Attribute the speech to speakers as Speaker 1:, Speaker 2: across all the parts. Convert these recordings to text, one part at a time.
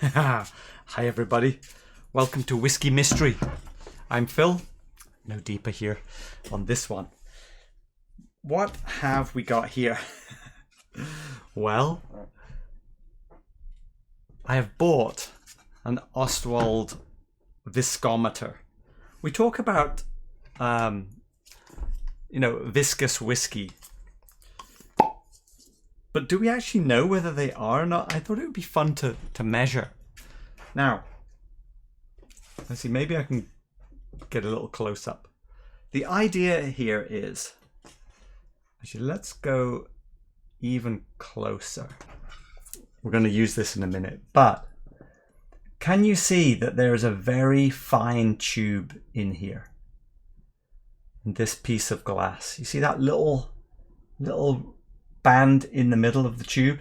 Speaker 1: Hi everybody, welcome to Whiskey Mystery. I'm Phil, no deeper here on this one. What have we got here? Well, I have bought an Ostwald Viscometer. We talk about, viscous whiskey. But do we actually know whether they are or not? I thought it would be fun to measure. Now, let's see, maybe I can get a little close up. The idea here is, actually, let's go even closer. We're going to use this in a minute, but can you see that there is a very fine tube in here? In this piece of glass. You see that little band in the middle of the tube?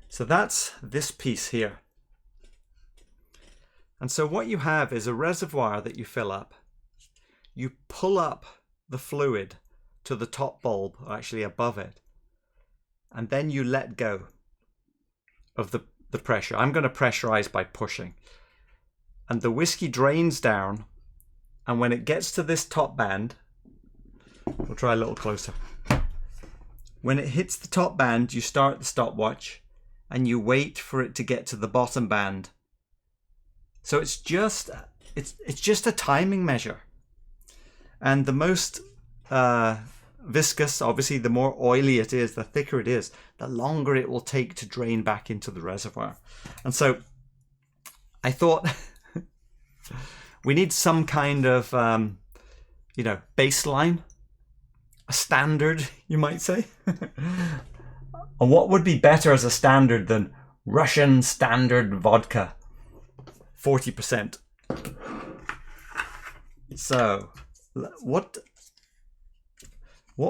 Speaker 1: So that's this piece here. And so what you have is a reservoir that you fill up. You pull up the fluid to the top bulb, or actually above it, and then you let go of the pressure. I'm going to pressurize by pushing. And the whiskey drains down, and when it gets to this top band, we'll try a little closer. When it hits the top band, you start the stopwatch and you wait for it to get to the bottom band. So it's just a timing measure. And the most viscous, obviously the more oily it is, the thicker it is, the longer it will take to drain back into the reservoir. And so I thought we need some kind of baseline. A standard, you might say. And what would be better as a standard than Russian standard vodka? 40%. So, what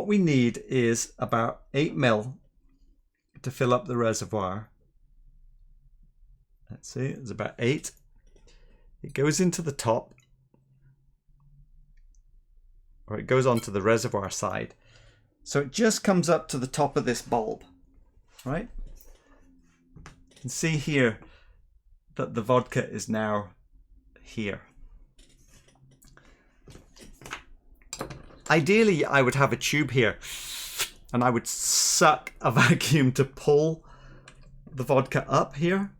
Speaker 1: we need is about 8 ml to fill up the reservoir. Let's see, it's about 8. It goes into the top. Or it goes onto the reservoir side. So it just comes up to the top of this bulb, right? You can see here that the vodka is now here. Ideally, I would have a tube here and I would suck a vacuum to pull the vodka up here.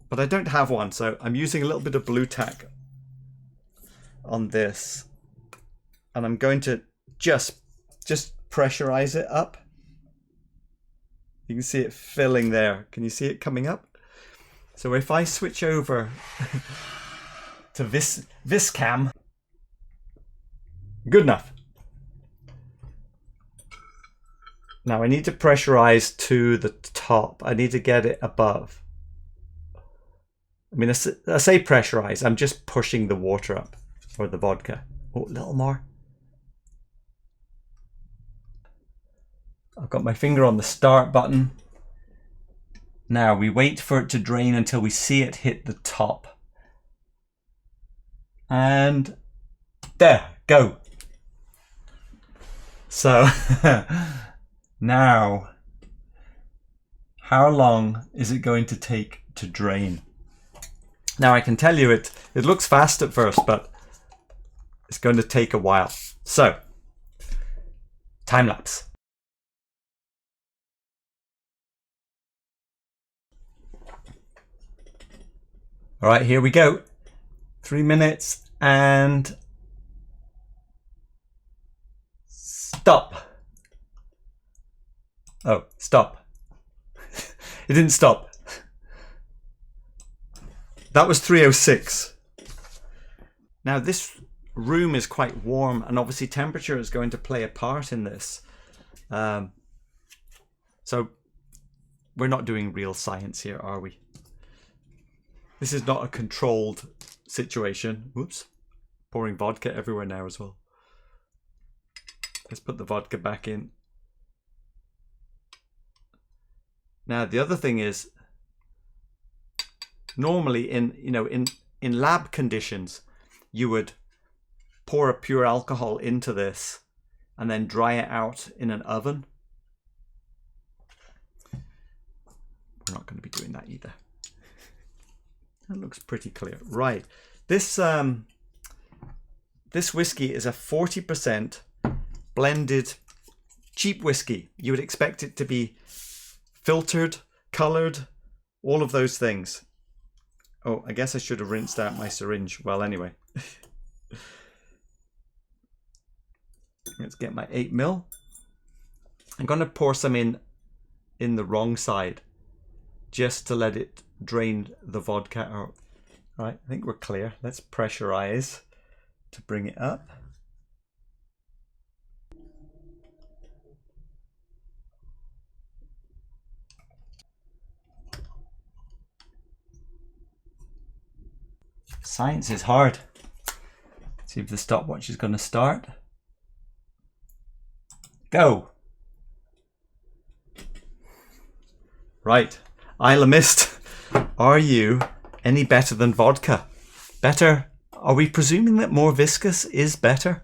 Speaker 1: But I don't have one, so I'm using a little bit of blue tack on this, and I'm going to just pressurize it up. You can see it filling there. Can you see it coming up? So if I switch over to Viscam, good enough. Now I need to pressurize to the top. I need to get it above. I mean, I say pressurize, I'm just pushing the water up. Or the vodka. Oh, a little more. I've got my finger on the start button. Now we wait for it to drain until we see it hit the top. And there, go. So now, how long is it going to take to drain? Now I can tell you it looks fast at first, but it's going to take a while. So, time lapse. All right, here we go. 3 minutes and stop. Oh, stop. It didn't stop. That was 3:06. Now this room is quite warm, and obviously temperature is going to play a part in this. So we're not doing real science here, are we? This is not a controlled situation. Whoops. Pouring vodka everywhere now as well. Let's put the vodka back in. Now the other thing is, normally in lab conditions, you would pour a pure alcohol into this and then dry it out in an oven. doing that either. That looks pretty clear. Right. This this whiskey is a 40% blended cheap whiskey. You would expect it to be filtered, colored, all of those things. Oh, I guess I should have rinsed out my syringe. Well, anyway. Let's get my 8 ml. I'm going to pour some in the wrong side just to let it drain the vodka out. All right, I think we're clear. Let's pressurize to bring it up. Science is hard. Let's see if the stopwatch is going to start. Go. Right, Isla Mist, are you any better than vodka? Better? Are we presuming that more viscous is better?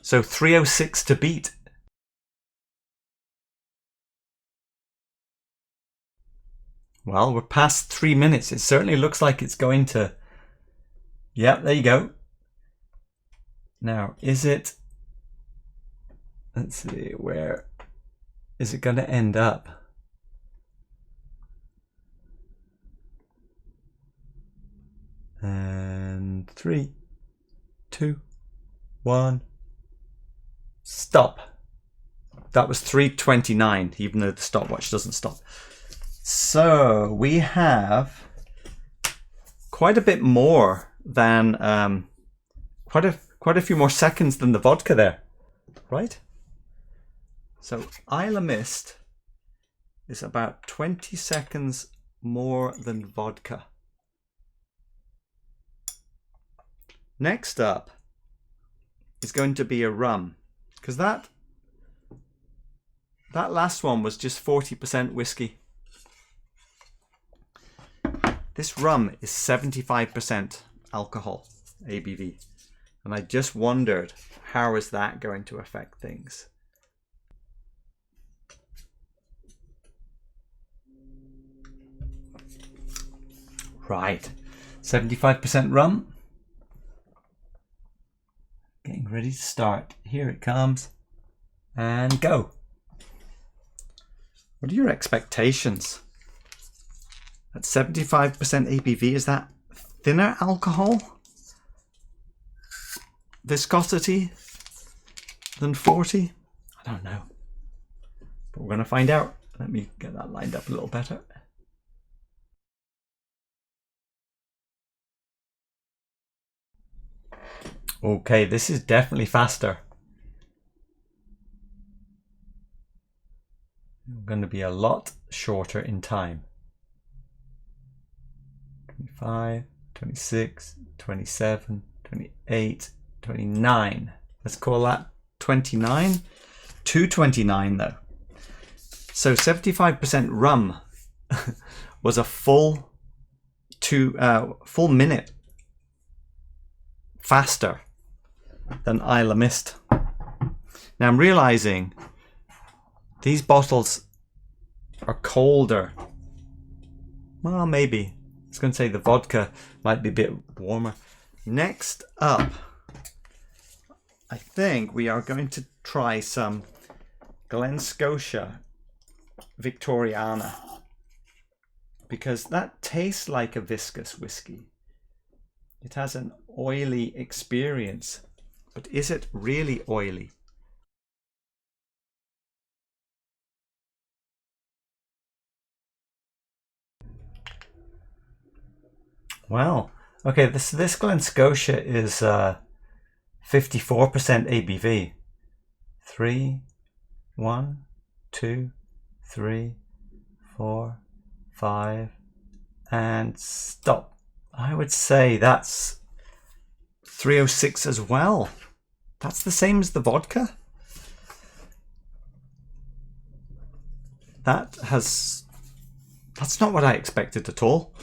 Speaker 1: So 306 to beat. Well, we're past 3 minutes. It certainly looks like it's going to... Yeah, there you go. Now, is it... Let's see, where is it going to end up? And 3, 2, 1, stop. That was 3:29, even though the stopwatch doesn't stop. So we have quite a bit more than quite a few more seconds than the vodka there, right? So Isla Mist is about 20 seconds more than vodka. Next up is going to be a rum, because that last one was just 40% whiskey. This rum is 75% alcohol ABV, and I just wondered, how is that going to affect things? Right, 75% rum. Getting ready to start. Here it comes. And go. What are your expectations? At 75% ABV, is that thinner alcohol? Viscosity than 40? I don't know. But we're going to find out. Let me get that lined up a little better. Okay, this is definitely faster. We're going to be a lot shorter in time. 25, 26, 27, 28, 29. Let's call that 29. 229 though. So 75% rum was a full minute faster than Isla Mist. Now I'm realizing these bottles are colder. Well, maybe. I was going to say the vodka might be a bit warmer. Next up, I think we are going to try some Glen Scotia Victoriana, because that tastes like a viscous whiskey. It has an oily experience, but is it really oily? Wow. Okay, this Glen Scotia is 54% ABV. 3, 1, 2, 3, 4, 5, and stop. I would say that's 306 as well. That's the same as the vodka. That's not what I expected at all.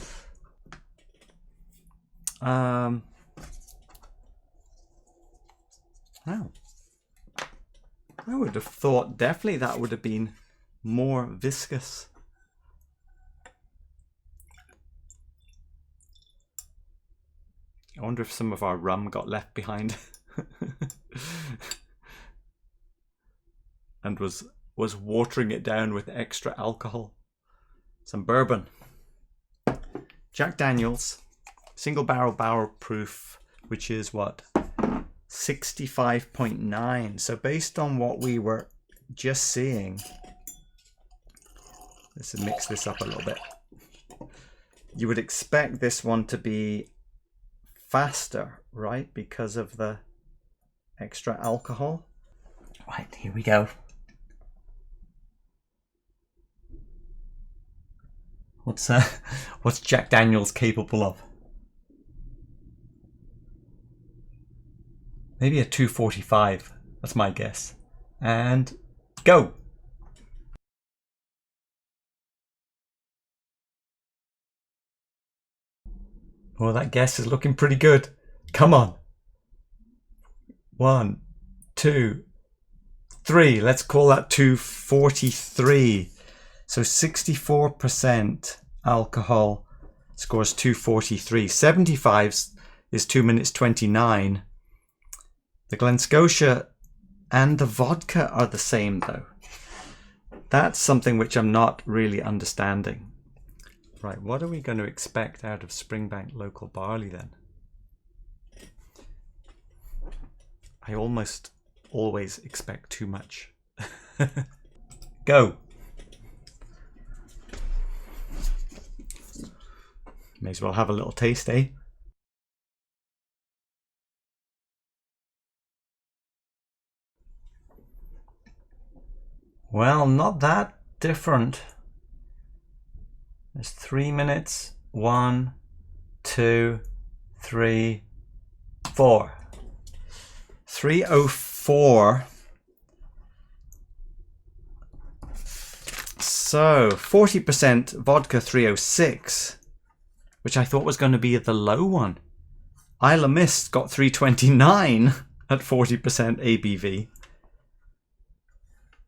Speaker 1: Wow. I would have thought definitely that would have been more viscous. I wonder if some of our rum got left behind and was watering it down with extra alcohol. Some bourbon. Jack Daniels, single barrel proof, which is what? 65.9. So based on what we were just seeing, let's mix this up a little bit. You would expect this one to be faster, right? Because of the extra alcohol. Right, here we go. What's Jack Daniels capable of? Maybe a 245. That's my guess. And go. Well, that guess is looking pretty good. Come on. 1, 2, 3. Let's call that 243. So 64% alcohol scores 243. 75 is 2 minutes 29. The Glen Scotia and the vodka are the same though. That's something which I'm not really understanding. Right, what are we going to expect out of Springbank local barley then? I almost always expect too much. Go! May as well have a little taste, eh? Well, not that different. There's 3 minutes. 1, 2, 3, 4. 3:04. So 40% vodka 306, which I thought was going to be the low one. Isla Mist got 329 at 40% ABV.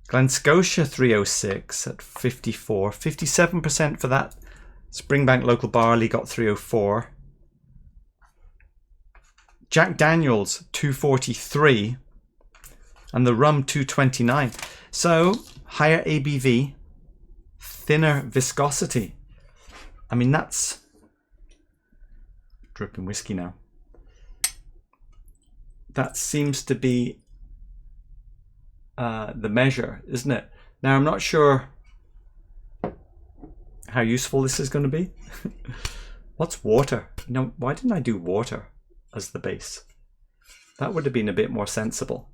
Speaker 1: Glen Scotia 306 at 54. 57% for that. Springbank local barley got 304. Jack Daniels 243 and the rum 229. So higher ABV, thinner viscosity. I mean, that's dripping whiskey now. That seems to be the measure, isn't it? Now I'm not sure how useful this is going to be. What's water? No, why didn't I do water as the base? That would have been a bit more sensible.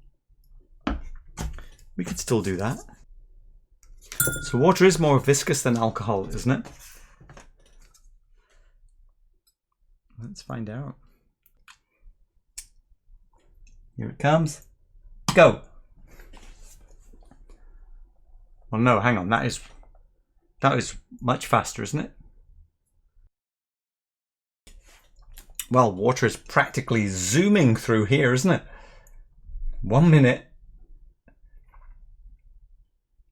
Speaker 1: We could still do that. So water is more viscous than alcohol, isn't it? Let's find out. Here it comes. Go! Well, no, hang on. That is much faster, isn't it? Well, water is practically zooming through here, isn't it? 1 minute.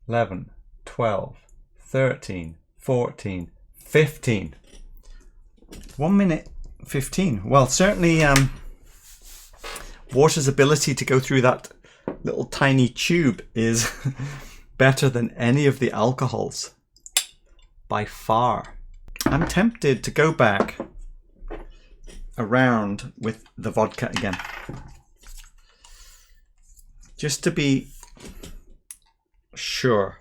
Speaker 1: 11, 12, 13, 14, 15. 1 minute 15. Well, certainly water's ability to go through that little tiny tube is better than any of the alcohols by far. I'm tempted to go back around with the vodka again, just to be sure.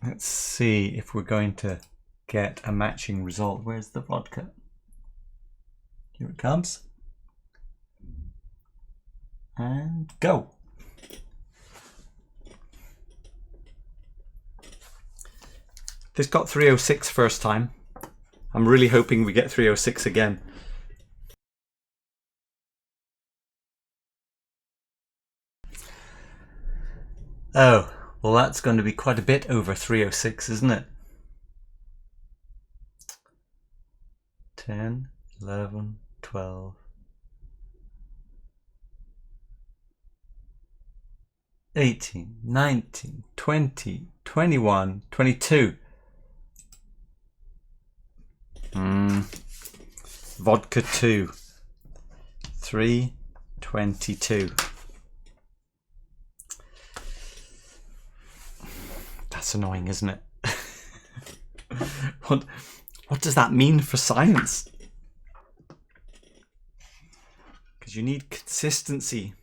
Speaker 1: Let's see if we're going to get a matching result. Where's the vodka? Here it comes. And go. This got 306 first time. I'm really hoping we get 306 again. Oh, well, that's going to be quite a bit over 306, isn't it? 10, 11, 12. 18, 19, 20, 21, 22. Vodka 2. 322. That's annoying, isn't it? What does that mean for science? Because you need consistency.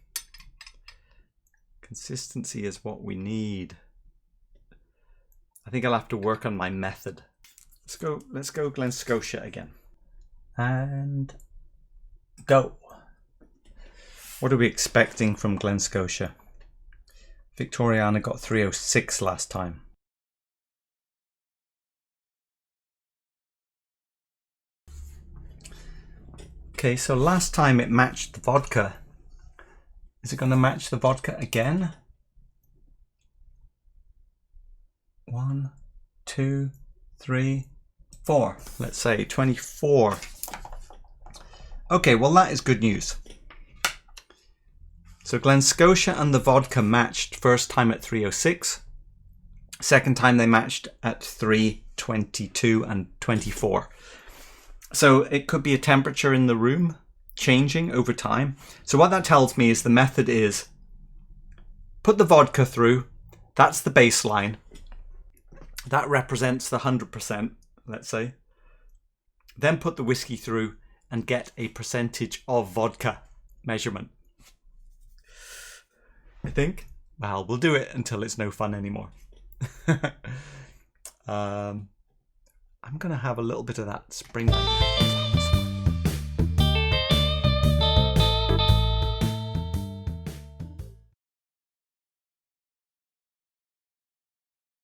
Speaker 1: Consistency is what we need. I think I'll have to work on my method. Let's go Glen Scotia again. And go. What are we expecting from Glen Scotia? Victoriana got 306 last time. Okay, so last time it matched the vodka. Is it going to match the vodka again? 1, 2, 3, 4. Let's say 24. Okay, well that is good news. So Glen Scotia and the vodka matched first time at 306. Second time they matched at 322 and 24. So it could be a temperature in the room changing over time. So what that tells me is the method is put the vodka through. That's the baseline. That represents the 100%, let's say. Then put the whiskey through and get a percentage of vodka measurement. I think. Well, we'll do it until it's no fun anymore. I'm going to have a little bit of that spring onion.